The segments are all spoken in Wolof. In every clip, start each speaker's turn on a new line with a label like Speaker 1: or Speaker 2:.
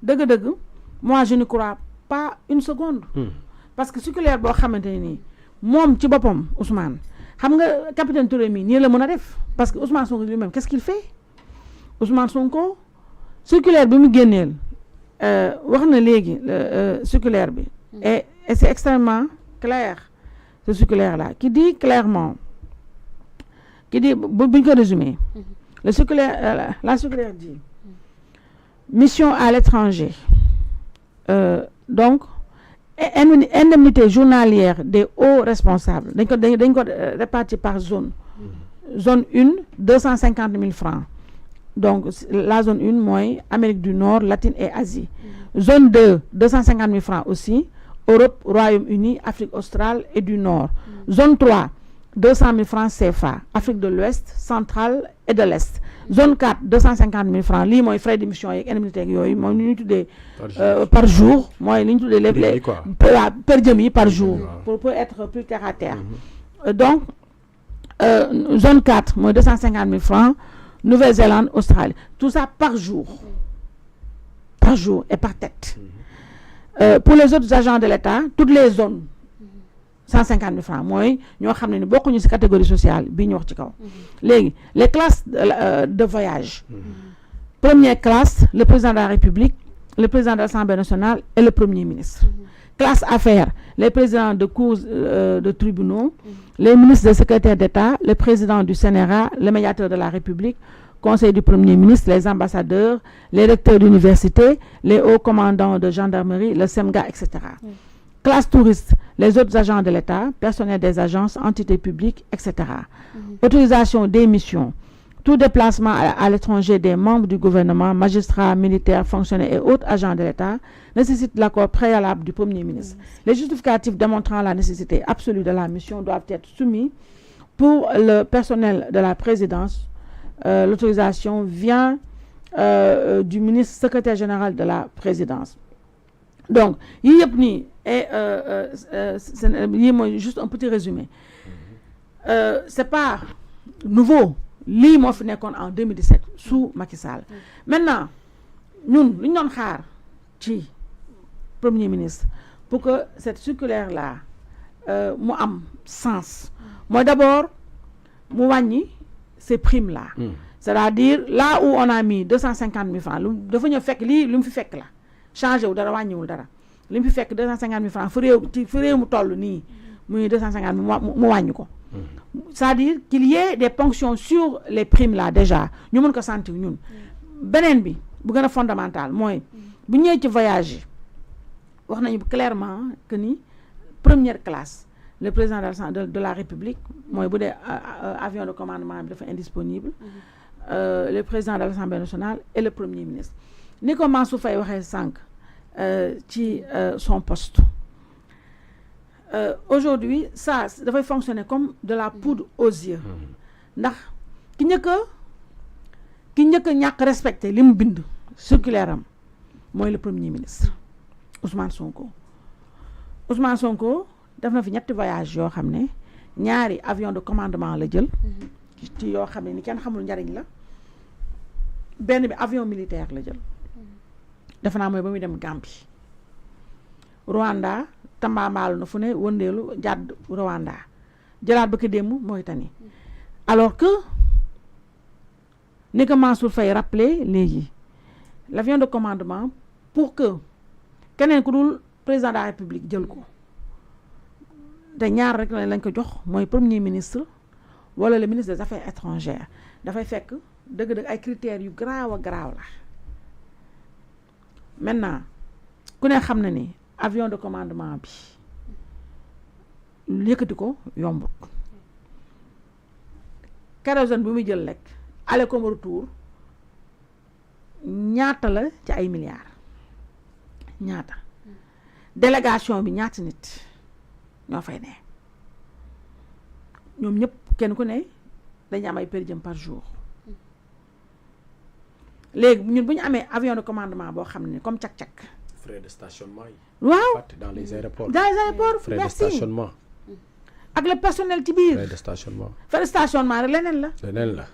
Speaker 1: dëgg-dëgg moi je ne crois pas une seconde. Parce que circulaire boo xamante ne nii moom ci boppam Ousmane xam nga capitaine Touré mii nii la mën a def parce que Ousmane Sonko lui-même qu'est-ce qu'il fait Ousmane Sonko circulaire bi mu génneel wax na léegi circulaire bi et c'est extrêmement clair ce circulaire là qui dit clairement qui dit bu ñu ko résumé le circulaire la circulaire dit mission à l'étranger donc indemnité journalière des hauts responsables dañ ko répartir par zone zone 1 250 000 francs donc la zone 1 mooy Amérique du Nord Latine et Asie zone 2 250 000 francs aussi Europe Royaume-Uni Afrique australe et du Nord zone 3 200 000 francs CFA Afrique de l'Ouest centrale et de l'Est zone 4 250 000 francs lii mooy frais d'émission yeeg indemnité ak yooyu mooy li ñuy tuddee par jour mooy li ñu tuddee les per diem yi par jour pour être plus terre à terre donc zone 4 mooy 250 000 francs Nouvelle-Zélande Australie tout ça par jour et par tête pour les autres agents de l'État toutes les zones 150 000 francs mooy ñoo xam ne ni bokkuñu ci catégorie sociale bii ñu wax ci kaw léegi les classes de voyage première classe le président de la République le président de l'Assemblée nationale et le premier ministre classe affaires les présidents de cours de tribunaux les ministres et secrétaires d'État le président du Sénérat le médiateur de la République conseil du premier ministre les ambassadeurs les recteurs d'université les hauts commandants de gendarmerie le SEMGA etc. Classe touriste, les autres agents de l'État, personnel des agences, entités publiques, etc. Autorisation des missions, tout déplacement à l'étranger des membres du gouvernement, magistrats, militaires, fonctionnaires et autres agents de l'État nécessite l'accord préalable du Premier ministre. Les justificatifs démontrant la nécessité absolue de la mission doivent être soumis pour le personnel de la présidence. L'autorisation vient du ministre secrétaire général de la présidence. Donc, yii yëpp nii et yii mooy juste un petit résumé c'est pas nouveau lii moo fi nekkoon en 2017 sous Macky Sall maintenant ñun lu ñu doon xaar ci premier ministre pour que cette circulaire là mu am sens mooy d'abord mu wàññi ces primes là c'est-à-dire là où on a mis 250 000 francs lu dafa ñëw fekk lii lu mu fi fekk la changé wu dara wàññiwul dara li mu fi fekk 250 000 francs fu réew mu toll nii muy 250 000 mu wàññi ko c'est-à-dire qu'il y ait des ponctions sur les primes là déjà ñu mën ko sentir ñun beneen bi bu gën a fondamental mooy bu ñëwee ci voyage yi wax nañu clairement que ni première classe le président de la République mooy bu dee avion de commandement bi dafa indisponible le président de l'Assemblée nationale et le premier ministre ni ko Mansour Faye waxee sànq ci son poste aujourd'hui ça dafay fonctionner comme de la poudre aux yeux ndax ki njëkk a ñàkk respecté li mu bind circulaire am mooy le premier ministre Ousmane Sonko def na fi ñetti voyage yoo xam ne ñaari avion de commandement la jël ci yoo xam ne ni kenn xamul njariñ la benn bi avion militaire la jël defe naa mooy ba muy dem Gambie Rwanda tambaambaalu na fu ne wëndeelu jàdd Rwanda jëlaat ba ko démb Mauritanie alors que ni ko Mansour Faye rappelé léegi l'avion de commandement pour que keneen ku dul président de la République jël ko te ñaar rek lañ ko jox mooy premier ministre wala le ministre des affaires étrangères dafay fekk dëgg-dëgg ay critères yu garaaw a garaaw la maintenant ku ne xam na ni avion de commandement bi yëkkati ko yombut kérosène bi muy jël rek aller comme retour ñaata la ci ay milliards ñaata délégation bi ñaata nit ñoo fay ne ñoom ñëpp kenn ku ne dañu am ay per diem par jour léegi ñun bu ñu amee avion de commandement boo xam ne comme cak-cak
Speaker 2: frais de stationnement yi
Speaker 1: waaw
Speaker 2: dans les aéroports
Speaker 1: frais
Speaker 2: de stationnement
Speaker 1: ak le personnel ci biir
Speaker 2: frais de stationnement
Speaker 1: rek leneen la
Speaker 2: leneen la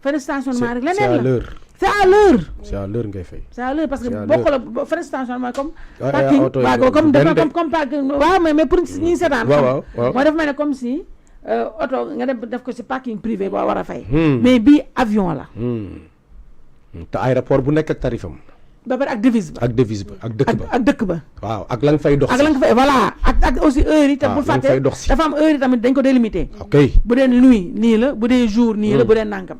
Speaker 1: frais de stationnement rek leneen
Speaker 2: c'est à
Speaker 1: la
Speaker 2: l'heure
Speaker 1: c'est à l'heure.
Speaker 2: c'est à l'heure ngay fay.
Speaker 1: c'est à l'heure parce que
Speaker 2: C'est à
Speaker 1: bokk la frais de station mooy comme
Speaker 2: Ah,
Speaker 1: parking
Speaker 2: auto yi
Speaker 1: waaw comme
Speaker 2: benn de.
Speaker 1: comme parking waaw mais pour ñi seetaan
Speaker 2: waaw waaw
Speaker 1: mooy dafa mel ne comme si oto nga def ko ci parking privé boo war a fay
Speaker 2: Hmm.
Speaker 1: mais bii avion la
Speaker 2: te aéroport bu nekk ak tarifam
Speaker 1: ba pare ak devise ba
Speaker 2: ak devise ba ak dëkk ba
Speaker 1: ak dëkk ba
Speaker 2: waaw ak la nga fay dox
Speaker 1: ak la nga fay voilà ak aussi heure yi te
Speaker 2: Ah,
Speaker 1: bul
Speaker 2: la nga
Speaker 1: fàtte
Speaker 2: fay dox si.
Speaker 1: dafa am heure yi tamit dañ ko délimité
Speaker 2: ok
Speaker 1: bu dee nuit nii la bu dee jour nii la bu dee nàngam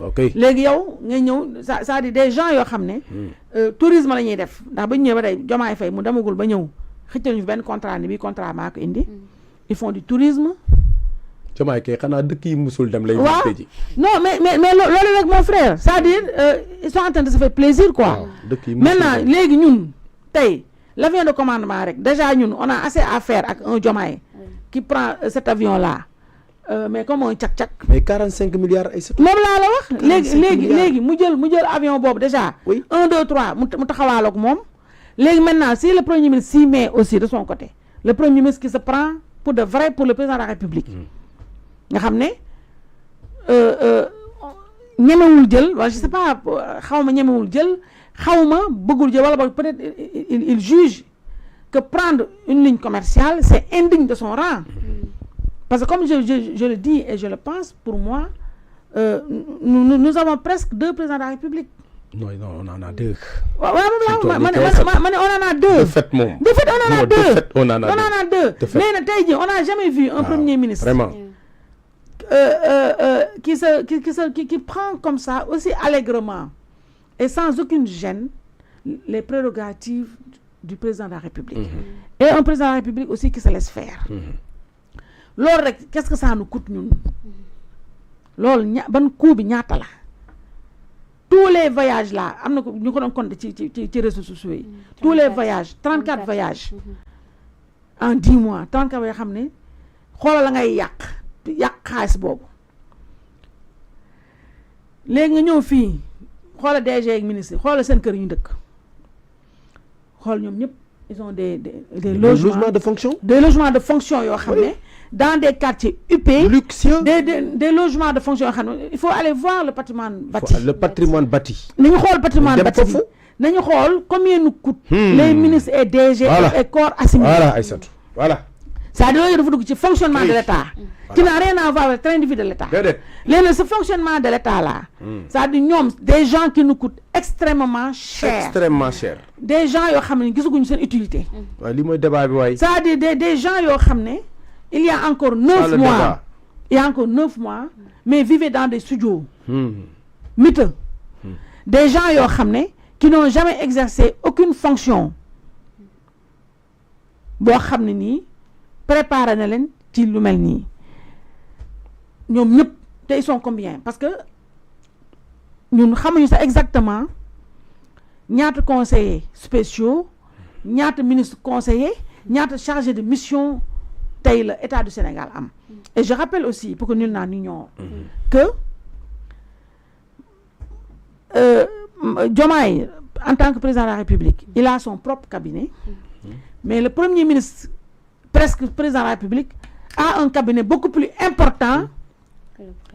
Speaker 2: ok
Speaker 1: léegi yow ngay ñëw c'est-à-dire des gens yoo xam ne tourisme la ñuy def ndax ba ñu ñëwee ba tey Diomaye Faye mu demagul ba ñëw xëccal ñu fi benn contrat ni bii contrat maa ko indi ils font du tourisme
Speaker 2: Diomaye kay xanaa dëkk yi musul dem lay
Speaker 1: waaw
Speaker 2: visité ji
Speaker 1: non mais loolu rek mon frère c'est-à-dire ils sont en train de se faire plaisir quoi
Speaker 2: waaw dëkk yi musul
Speaker 1: maintenant
Speaker 2: dem.
Speaker 1: léegi ñun tey l'avion de commandement rek déjà ñun on a assez à faire ak un Diomaye qui prend cet avion là mais comme un cak-cak
Speaker 2: mais 45 milliards ay sëtu
Speaker 1: moom laa la wax
Speaker 2: 45
Speaker 1: léegi mu jël avion boobu déjà
Speaker 2: Oui.
Speaker 1: 1 2 3 mu taxawaal ak moom léegi maintenant si le premier ministre s'y met aussi de son côté le premier ministre qui se prend pour de vrai pour le président de la République nga xam ne ñemewul jël wala je sais pas xawma ñemewul jël xawma bëggul jël wala peut-être il juge que prendre une ligne commerciale c'est indigne de son rang parce que comme je le dis et je le pense pour moi nous avons presque 2 présidents de la République
Speaker 2: non on en a 2
Speaker 1: waaw
Speaker 2: toll nii
Speaker 1: ma ne on en a 2
Speaker 2: de fait moom
Speaker 1: de fait on en a
Speaker 2: Non,
Speaker 1: 2
Speaker 2: de fait, on en a
Speaker 1: on en a 2
Speaker 2: De fait.
Speaker 1: mais nag tey jii on n'a jamais vu un premier ministre
Speaker 2: vraiment
Speaker 1: qui prend comme ça aussi allègrement et sans aucune gêne les prérogatives du président de la République et un président de la République aussi qui se laisse faire loolu rek qu'est-ce que ça nous coûte ñun loolu ban coût bi ñaata la tous les voyages là am na ko ñu ko doon compter ci réseaux sociaux yi tous les voyages 34 voyages en 10 mois 34 voyages xam ne xoolal la ngay yàq xaalis boobu léegi nga ñëw fii xoola DG ak ministre xoola seen kër ñu dëkk xool ñoom ñëpp ils ont des logements
Speaker 2: de fonction
Speaker 1: des logements de fonction yoo xam ne dans des quartiers huppés
Speaker 2: luxueux
Speaker 1: des logements de fonction yoo xam ne il faut aller voir le patrimoine bâti
Speaker 2: le patrimoine bâti
Speaker 1: nañu xool patrimoine
Speaker 2: dem
Speaker 1: bâti bi
Speaker 2: foofu
Speaker 1: nañu xool combien nous coûte les ministres et DG
Speaker 2: Voilà.
Speaker 1: et corps assimilés
Speaker 2: voilà Aïssatou voilà
Speaker 1: c'est-à-dire yooyu dafa dugg ci fonctionnement de
Speaker 2: Oui.
Speaker 1: l'État qui n'a rien à voir avec le train de vie de l'État
Speaker 2: déedéet
Speaker 1: léegi ce fonctionnement de l'État là c'est-à-dire ñoom des gens qui nous coûtent extrêmement cher
Speaker 2: extrêmement cher
Speaker 1: des gens yoo xam ne gisaguñu seen utilité
Speaker 2: waaye li mooy débat bi waay
Speaker 1: c'est-à-dire des gens yoo xam ne il y a encore 9
Speaker 2: le
Speaker 1: mois
Speaker 2: débat.
Speaker 1: il y a encore 9 mois mais vivaient dans des studios miteux des gens yoo xam ne qui n'ont jamais exercé aucune fonction boo xam ne nii préparé na leen ci lu mel nii ñoom ñëpp te ils sont combien parce que ñun xamuñu sax exactement ñaata conseillers spéciaux ñaata ministres conseillers ñaata chargés de mission tey la État du Sénégal am et je rappelle aussi pour que nul n'en ignore que Diomaye en tant que président de la République il a son propre cabinet mais le premier ministre presque président de la République a un cabinet beaucoup plus important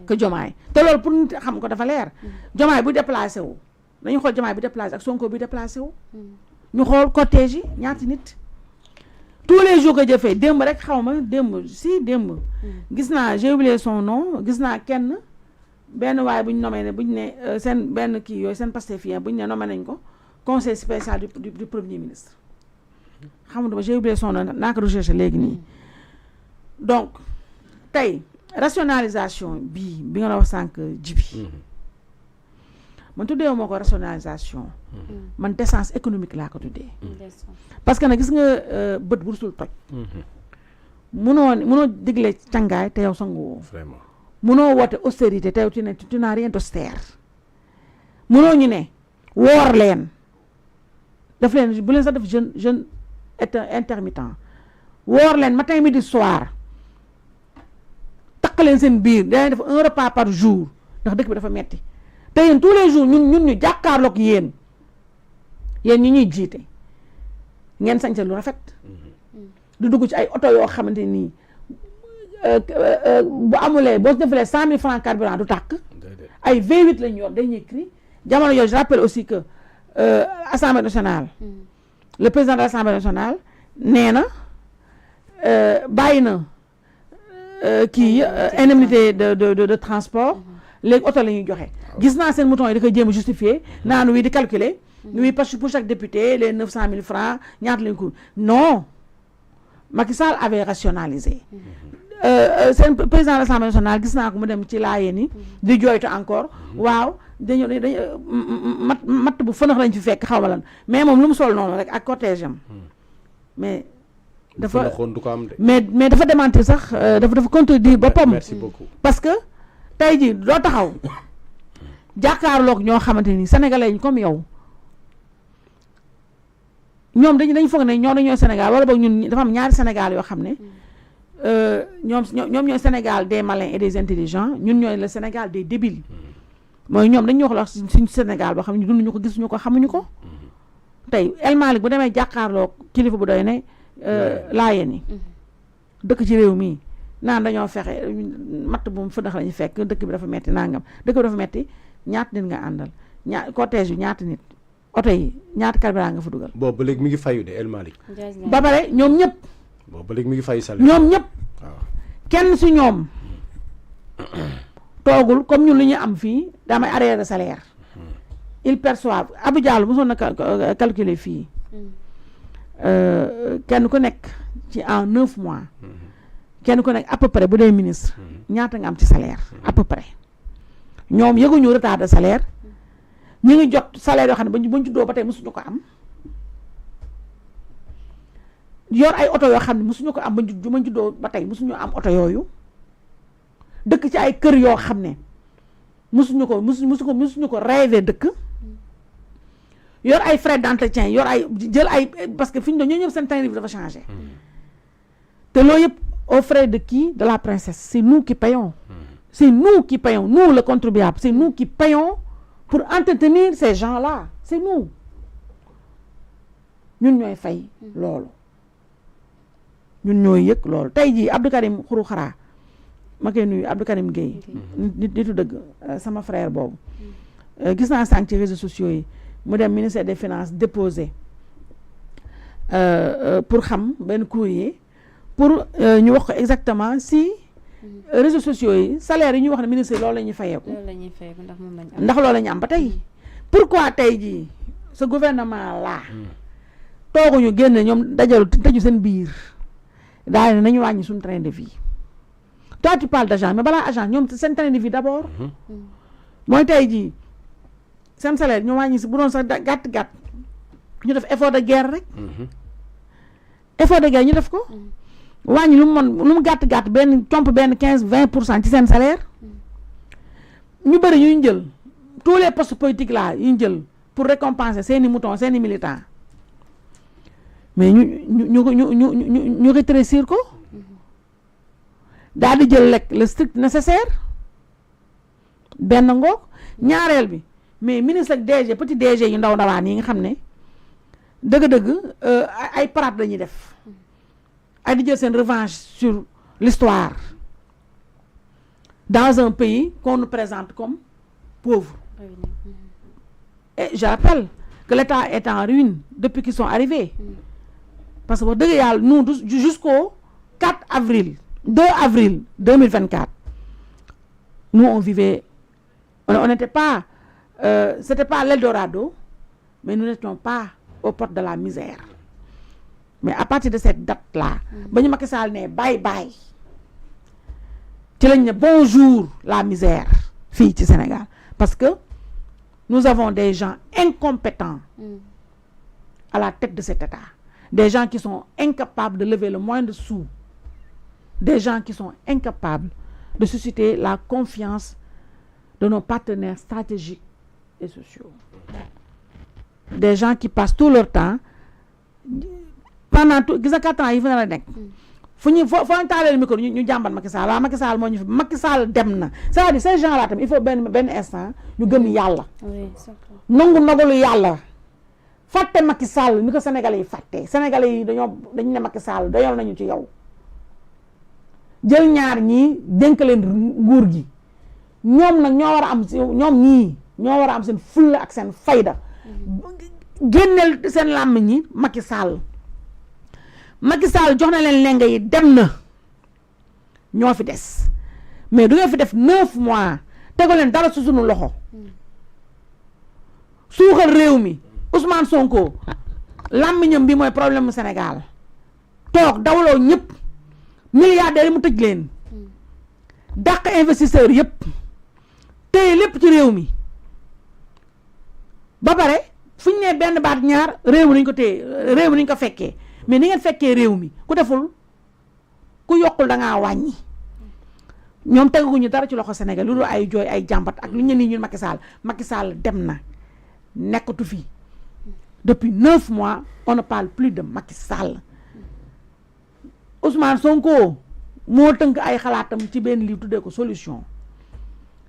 Speaker 1: que Diomaye te loolu pour nit xam ko dafa leer Diomaye bu déplacé wu dañu xool Diomaye bi déplacé ak Sonko bi déplacé wu ñu xool cortège yi ñaati nit tous les jours que jëfee démb rek xaw ma démb gis naa j'ai oublié son nom gis naa kenn benn waaye bu ñu nommé ne bu ñu ne seen benn kii yooyu seen pastefien bu ñu ne nommé nañ ko conseil spécial du premier ministre xamuma j'ai oublié son nom naa ko recherché léegi nii donc tey rationalisation bi nga la wax sànq jibi man tuddee moo ko rationalisation man décence économique laa ko tuddee parce que nag gis nga bët bu rusul toj munoo digle càngaay te yow sanguwoo
Speaker 2: vraiment
Speaker 1: munoo woote austérité te yow tu n'as rien d'austère munoo ñu ne woor leen daf leen bu leen sax def jeune intermittent woor leen matin midi soir takk leen seen biir danañ def un repas par jour ndax dëkk bi dafa metti te yéen tous les jours ñun ñu jàkkaarloog yéen ñi ñuy jiite ngeen sañse lu rafet du dugg ci ay oto yoo xamante nii bu amulee boo defalee 100 000 francs carburant du tàkk ay V8 lañ yor dañuy cri jamono yooyu je rappelle aussi que Assemblée nationale le président de l'Assemblée nationale nee na bàyyi na kii indemnité de transport léegi oto la ñuy joxe gis naa seen mouton yi da koy jéem a justifier naan wi di calculer oui parce que pour chaque député les 900 000 francs ñaata lañ ko non Macky Sall avait rationalisé seen président de l'Assemblée nationale gis naa ko mu dem ci laayeen yi di jooytu encore waaw dañu matt bu fënax lañ fi fekk xaw ma lan mais moom lu mu sol noonu rek ak cortège am mais dafa mais dafa démentir sax dafa contredire boppam.
Speaker 2: Merci beaucoup.
Speaker 1: Parce que tey jii doo taxaw jàkkaarloog ñoo xamante ni sénégalais yi comme yow ñoom dañu foog ne ñoo dañoo Sénégal wala boog ñun dafa am ñaari Sénégal yoo xam ne ñoom ñooy Sénégal des malins et des intelligents ñun ñooy le Sénégal des débiles mooy ñoom dañu wax la suñu Sénégal boo xam ne dunduñu ko gisuñu ko xamuñu ko tey El Malick bu demee jàkkaarloog kilifa bu doy ne laayeen yi dëkk ci réew mi naan dañoo fexe matt bu mu fëdax lañu fekk dëkk bi dafa metti nangam dëkk bi dafa metti ñaata nit nga àndal cortège yu ñaata nit oto yi ñaata carburant nga fa dugal.
Speaker 2: boobu ba léegi mi ngi fayu de El Malick.
Speaker 1: ba pare ñoom ñëpp.
Speaker 2: boobu ba léegi mi ngi fayu salaire.
Speaker 1: ñoom ñëpp.
Speaker 2: waaw
Speaker 1: kenn si ñoom toogul comme ñun lu ñu am fii daa may arrière de salaire. ils perçoivent Abou Diallo mosoon na calculer fii kenn ku nekk ci en 9 mois. kenn ku nekk à peu près bu dee ministre ñaata nga am ci salaire à peu près ñoom yëguñu retard de salaire ñi ngi jot salaire yoo xam ne bañ juddoo ba tey mosuñu ko am yor ay oto yoo xam ne mosuñu ko am bañ juddoo ba tey mosuñu am oto yooyu dëkk ci ay kër yoo xam ne mosuñu ko rêver dëkk yor ay frais d'entretien yor ay jël ay parce que fi ñu doon ñoo ñëpp seen train de vie dafa changé te loolu yëpp aux frais de qui? De la princesse. C'est nous qui payons. C'est nous qui payons. Nous, le contribuable. C'est nous qui payons pour entretenir ces gens-là. C'est nous. Nous ñoy fay lolu. Ñun ñoy yek lolu. Tay ji Abdou Karim Khourou Khara. Ma koy nuyu Abdou Karim Gueye. Nitu deug sama frère bobu. Gis na sank ci réseaux sociaux yi mu dem ministère des finances déposer pour xam ben courrier pour ñu wax ko exactement si réseaux sociaux yi salaire yi ñu wax ne ministre loolu la ñuy fayeeku ndax loolu la ñu am ba tey pourquoi tey jii ce gouvernement là tooguñu génn ñoom dajalu tëju seen biir daal ne nañu wàññi suñu train de vie toi tu parles d'agent mais balaa agent ñoom seen train de vie d'abord mooy tey jii seen salaire ñu wàññi si bu doon sax gàtt ñu def effort de guerre rek effort de guerre ñu def ko wàññi lu mu gàtt benn comp benn 15-20% ci seen salaire ñu bëri ñu jël tous les postes politiques là yu ñu jël pour récompenser seeni moutons seeni militants mais ñu rétrécir ko daal di jël lekk le strict nécessaire benn ngoog ñaareel bi mais ministre ak DG petit DG yu ndaw ndawaan yi nga xam ne dëgg-dëgg ay parade lañuy def ay di jël seen revanche sur l'histoire dans un pays qu'on nous présente comme pauvre. Et je rappelle que l'État est en ruine depuis qu'ils sont arrivés. Parce que nous, jusqu'au 2 avril 2024, nous on vivait, on n'était pas, c'était pas l'Eldorado, mais nous n'étions pas aux portes de la misère. Mais à partir de cette date-là, Macky Sall ne bye bye. Tu l'as bonjour la misère, fille du Sénégal. Parce que nous avons des gens incompétents à la tête de cet État. Des gens qui sont incapables de lever le moindre sou. Des gens qui sont incapables de susciter la confiance de nos partenaires stratégiques et sociaux. Des gens qui passent tout leur temps pendant tout 4 ans, ils vont la faut le micro ñu jàmbat Macky Sall waaw Macky Sall moo ñu fi Macky Sall dem na c'est-à-dire ces gens là tam il faut benn instant ñu gëm yàlla nangu ndogalu yàlla fàtte Macky Sall ni ko sénégalais yi fàtte sénégalais yi dañu ne Macky Sall doyal nañu ci yow jël ñaar ñii dénk leen nguur gi ñoom nag ñoo war a am ñoom ñii ñoo war a am seen fulla ak seen fayda génneel seen làmmiñ ñi Macky Sall jox na leen lenge yi dem na ñoo fi des mais du ngeen fi def 9 mois tego leen dara su sunu loxo suuxal réew mi Ousmane Sonko làmmiñam bi mooy problème mu Sénégal toog dawloo ñëpp milliardaires yi mu tëj leen dàq investisseurs yëpp téye lépp ci réew mi ba pare fu ñu nee benn baat ñaar réew mi nañ ko téye réew mi nañ ko fekkee mais ni ngeen fekkee réew mi ku deful ku yokkul da ngaa wàññi ñoom teguñu dara ci loxo Sénégal lu dul ay jooy ay jàmbat ak lu ñu nii ñun Macky Sall dem na nekkatu fi depuis 9 mois on ne parle plus de Macky Sall Ousmane Sonko moo tënk ay xalaatam ci benn livre tuddee ko solution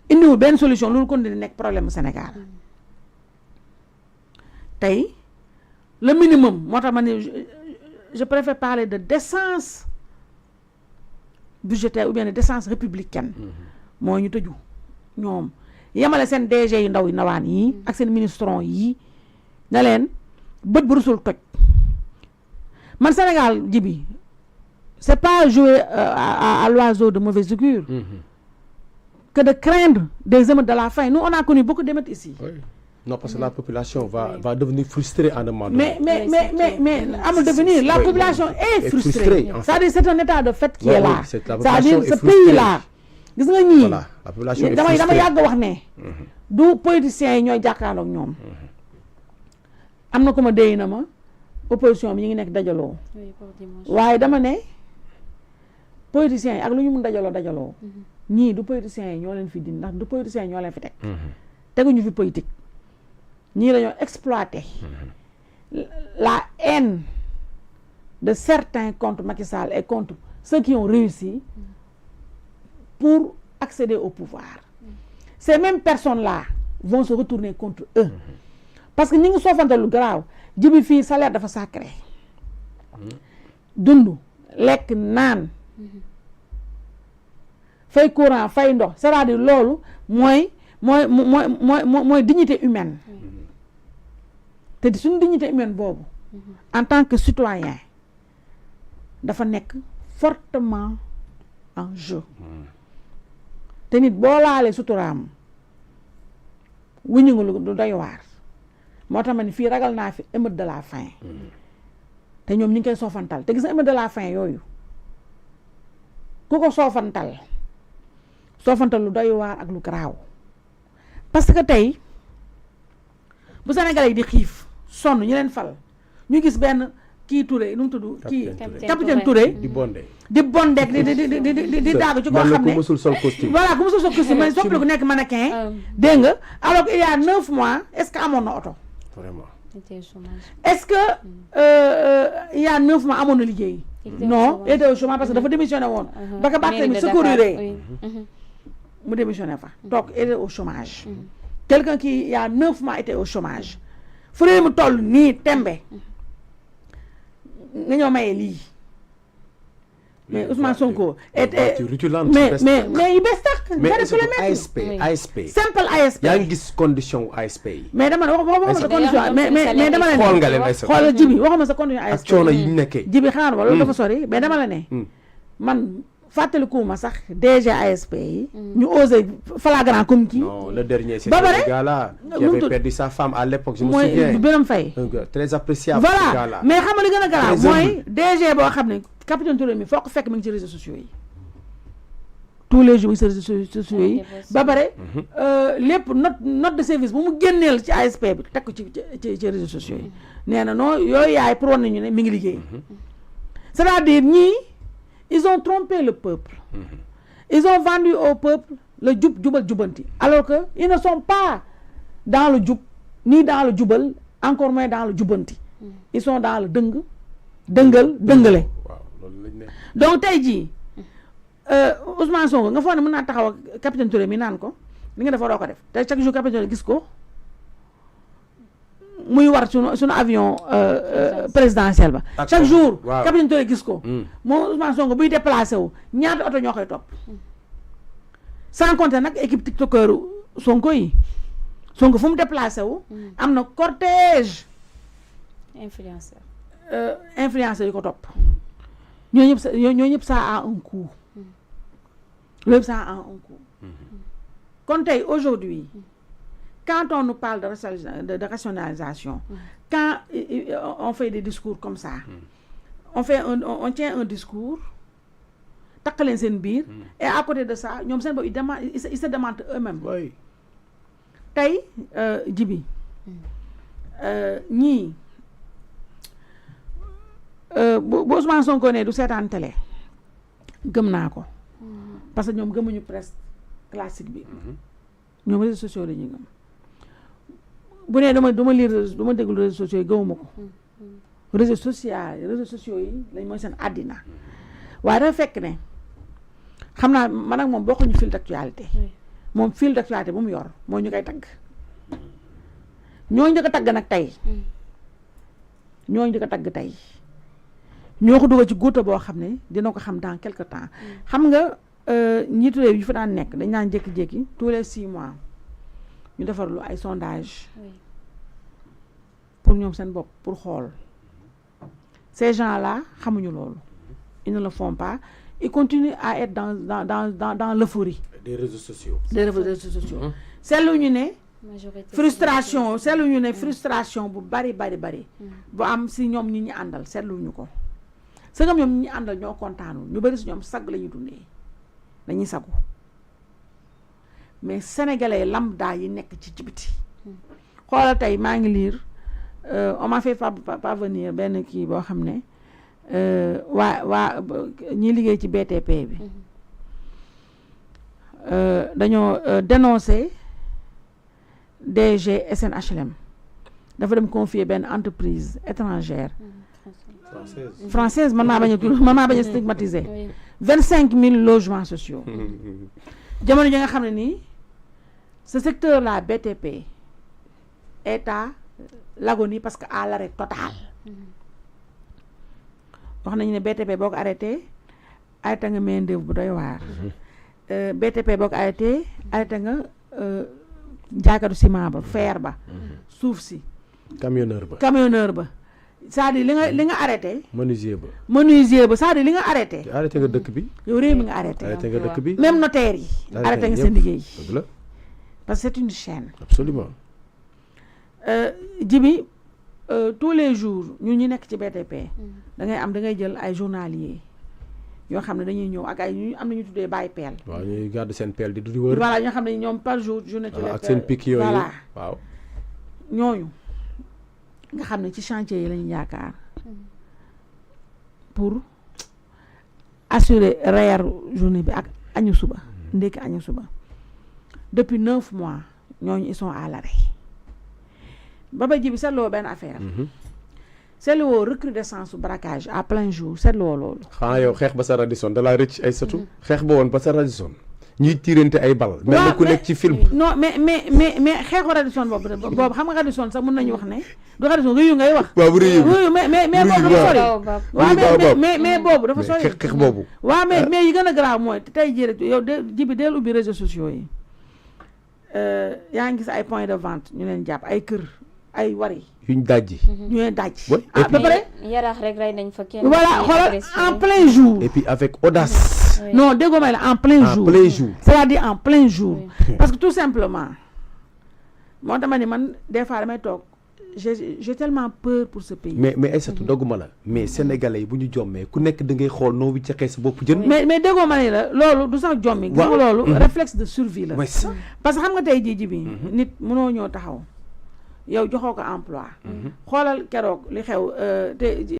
Speaker 1: indiwul benn solution loolu kon dina nekk problème mu Sénégal tey le minimum moo tax ma ne je préfère parler de décence budgétaire ou bien de décence républicaine moo ñu tëju ñoom yemale seen DG yu ndaw yu ndawaan yi ak seen ministron yi na leen bët bu rusul toj man Sénégal jibi c'est pas jouer à l'oiseau de mauvaise augure que de craindre des émeutes de la faim. Nous on a connu beaucoup d'émeutes ici.
Speaker 2: Oui. Non, parce que la population va devenir frustrée en demandant.
Speaker 1: Mais à me devenir, la population est frustrée. C'est-à-dire c'est un état de fait qui est là. C'est-à-dire ce pays-là.
Speaker 2: Voilà, la population est frustrée.
Speaker 1: dama yàgg wax ne du politiciens yi ñooy jàkkaarloog ñoom am na ko ma déy na ma opposition bi ñu ngi nekk dajaloo waaye dama ne politiciens yi ak lu ñu mun dajaloo ñii du politiciens yi ñoo leen fi dindi ndax du politiciens yi ñoo leen fi teg teguñu fi politique ñii dañoo exploiter la haine de certains contre Macky Sall et contre ceux qui ont réussi pour accéder au pouvoir. Ces mêmes personnes-là vont se retourner contre eux. Parce que nous sommes dans le grave. Djibi fi salaire dafa sacré. Dundu, lek nan. Fay courant, fay ndox, c'est-à-dire lolu moy dignité humaine. C'est une dignité humaine bobu. En tant que citoyen, dafa nek fortement en jeu. Te nit boo laalee suturaam wuñu nga lu doy waar moo tax ma ni fii ragal naa fi émeute de la faim te ñoom ñu ngi koy soofantal te gis nga émeute de la faim yooyu ku ko soofantal lu doy waar ak lu garaaw parce que tey bu Sénégalais yi di xiif sonn ñu leen fal ñu gis benn kii Touré nu mu tudd kii capitaine Touré di bondé di daagu ci koo xam ne voilà ku musul sol costume mais soppli ku nekk mannequin dégg nga alors qu'il y a 9 mois est-ce que amoon na oto
Speaker 2: vraiment
Speaker 1: est-ce que il y a 9 mois amoon na liggéey non il était au chômage parce que dafa démissionné woon ba ka Barthélémy secouriré mu démissionné fa donc il était au chômage quelqu'un qui il y a 9 mois était au chômage fu réew mu toll nii tembe nga ñoo maye lii mais Ousmane Sonko était mais yu bees tax
Speaker 2: ASP
Speaker 1: simple ASP
Speaker 2: yaa ngi gis condition ASP yi
Speaker 1: mais dama waxuma sa condition mais dama la ne
Speaker 2: xool nga leen ASP
Speaker 1: xoolal jibi waxuma sa condition ASP
Speaker 2: ak coono yi ñu nekkee
Speaker 1: jibi xaar ba loolu dafa sori mais dama la ne man fàttalikuwuma sax DG ASP yi ñu osé flagrant comme kii
Speaker 2: non le dernier c'est le gars là qui avait perdu sa femme à l'époque je me souviens
Speaker 1: mooy Birame Faye
Speaker 2: très appréciable
Speaker 1: voilà mais xam nga li gën a garaaw mooy DG boo xam ne capitaine Touré mi foo ko fekk mi ngi ci réseaux sociaux yi tous les jours ci réseaux sociaux yi ba pare lépp note de service bu mu génneel ci ASP bi teg ko ci réseaux sociaux yi nee na non yooyu yaay pour woon nañu ne mi ngi liggéey c'est-à-dire ñii ils ont trompé le peuple ils ont vendu au peuple le jubal jubanti alors que ils ne sont pas dans le jub ni dans le jubal encore moins dans le jubanti ils sont dans le dëngale donc tey jii Ousmane Sonko nga foog ne mën naa taxaw ak capitaine Touré mi naan ko li nga def waroo ko def te chaque jour capitaine Touré gis ko muy war suñu avion présidentiel ba chaque jour capitaine Touré gis ko moom Ousmane Sonko buy déplacé wu ñaata oto ñoo koy topp sans compter nag équipe tiktokeur Sonko yi Sonko fu mu déplacé wu am na cortège influenceur yu ko topp ñoo ñëpp ça a un coût loolu ça a un coût kon tey aujourd'hui quand on nous parle de rationalisation quand on fait des discours comme ça on tient un discours takk leen seen biir et à côté de ça ñoom seen bopp ils se demandent eux-mêmes tey Djibi ñii bu Ousmane Sonko ne du seetaan télé gëm naa ko parce que ñoom gëmuñu presse classique bi ñoom réseaux sociaux la ñuy gëm bu nee dama lire dama déglu réseaux sociaux yi gëmuma ko réseaux sociaux yi lañ mooy seen àddina waaye dafa fekk ne xam naa man ak moom bokkuñu fil d'actualité moom fil d'actualité bu mu yor mooy ñu koy tagg ñooñu di ko tagg nag tey ñooñu di ko tagg tey ñoo ko dugal ci góota boo xam ne dina ko xam dans quelque temps xam nga njiitu réew yi fa daan nekk dañ naan jékki-jékki tous les 6 mois ñu defar lu ay sondage pour ñoom seen bopp pour xool ces gens-là xamuñu loolu ils ne le font pas ils continuent à être dans l'euphorie
Speaker 2: des réseaux sociaux
Speaker 1: seetlu ñu ne frustration bu bari bu am si ñoom ñi àndal seetlu ñu ko sëgam ñoom ñi àndal ñoo kontaanul ñu bari si ñoom sag la ñuy dundee dañuy sagu mais sénégalais lambda yi nekk ci biti xoolal tey maa ngi lire on m'a fait parvenir benn kii boo xam ne waa ñi liggéey ci BTP bi dañoo dénoncer DG SNHLM dafa dem confier benn entreprise étrangère française mën naa bañ a stigmatiser 25 000 logements sociaux jamono ji nga xam ne nii ce secteur là BTP est à l'agonie parce que à l'arrêt total wax nañu ne BTP boo ko arrêté nga main d'œuvre bu doy waar BTP boo ko arrêté nga jaaykatu ciment ba fer ba suuf si
Speaker 2: camionneur ba
Speaker 1: c'est-à-dire li nga arrêté
Speaker 2: menuisier ba
Speaker 1: c'est-à-dire li nga arrêté
Speaker 2: nga dëkk bi
Speaker 1: yow réew mi nga arrêté
Speaker 2: nga dëkk bi
Speaker 1: même notaire yi arrêté nga seen liggéey parce que c'est une chaîne
Speaker 2: absolument
Speaker 1: Djibi tous les jours ñi nekk ci BTP da ngay jël ay journaliers yoo xam ne dañuy ñëw ak ay am na ñu tuddee bàyyi peel
Speaker 2: waaw ñuy garde seen peel di wër
Speaker 1: voilà ñoo xam ne ñoom par journée ci
Speaker 2: ak seen pic yooyu
Speaker 1: voilà
Speaker 2: waaw
Speaker 1: ñooñu nga xam ne ci chantier yi lañu yaakaar pour assurer reer journée bi ak añu suba ndekki añu suba depuis 9 mois ñooñu ils sont à l'arrêt ba Djibi seetloo benn affaire seetloo recrudescence su braquage à plein jour seetloo loolu
Speaker 2: xanaa yow xeex ba sa Radisson da laa rëcc ay satu xeex ba woon ba sa Radisson ñuy tiirante ay bal mel na ku nekk ci film
Speaker 1: non mais xeexu Radisson boobu xam nga Radisson sax mën nañu wax ne du Radisson rëyu ngay wax
Speaker 2: waaw rëyu
Speaker 1: mais boobu dafa sori waaw mais boobu dafa sori
Speaker 2: xeex boobu
Speaker 1: waaw mais yi gën a grave mooy tey jii rek yow Djibi deel ubbi réseaux sociaux yi yaa ngi gis ay point de vente ñu leen jàpp ay kër ay wari
Speaker 2: yuñ dajji
Speaker 1: ñu leen dajji
Speaker 2: ba
Speaker 1: pare
Speaker 3: yaraax rek rey nañ fa kenn
Speaker 1: voilà xoolal en plein jour
Speaker 2: et puis avec audace
Speaker 1: non déggoo may la en plein jour c'est-à-dire en plein jour parce que tout simplement moo dama ni man des fois damay toog j'ai tellement peur pour ce pays
Speaker 2: mais Aïssatou dogguma la mais sénégalais yi bu ñu jommee ku nekk da ngay xool noo bi caxee sa bopp jën
Speaker 1: mais déggoo ma ni la loolu du sax jommi gis nga loolu réflexe de survie la parce que xam nga tey jii bi nit mënoo ñëw taxaw yow joxoo ko emploi xoolal keroog li xew te